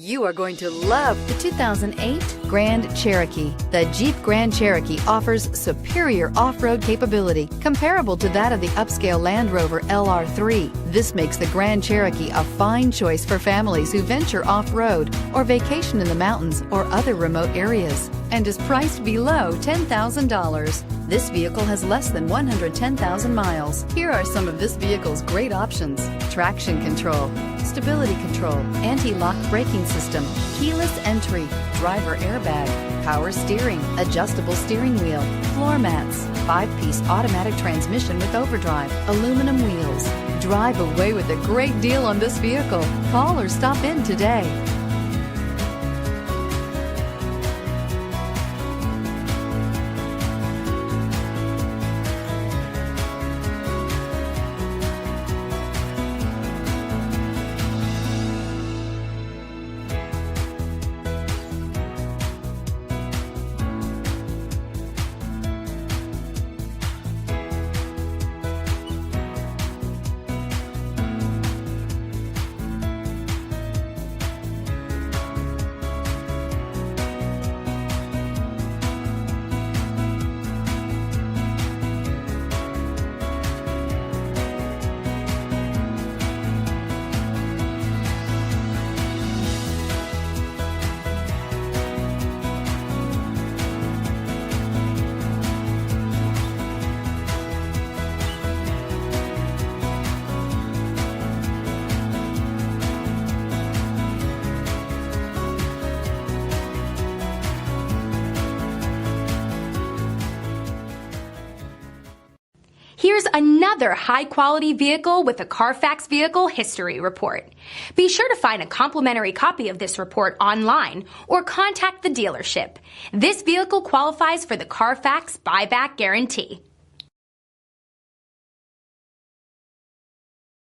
You are going to love the 2008 Grand Cherokee. The Jeep Grand Cherokee offers superior off-road capability comparable to that of the upscale Land Rover LR3. This makes the Grand Cherokee a fine choice for families who venture off-road or vacation in the mountains or other remote areas, and is priced below $10,000. This vehicle has less than 110,000 miles. Here are some of this vehicle's great options: traction control, stability control, anti-lock braking system, keyless entry, driver airbag, power steering, adjustable steering wheel, floor mats, 5-piece automatic transmission with overdrive, aluminum wheels. Drive away with a great deal on this vehicle. Call or stop in today. Here's another high-quality vehicle with a Carfax Vehicle History Report. Be sure to find a complimentary copy of this report online or contact the dealership. This vehicle qualifies for the Carfax Buyback Guarantee.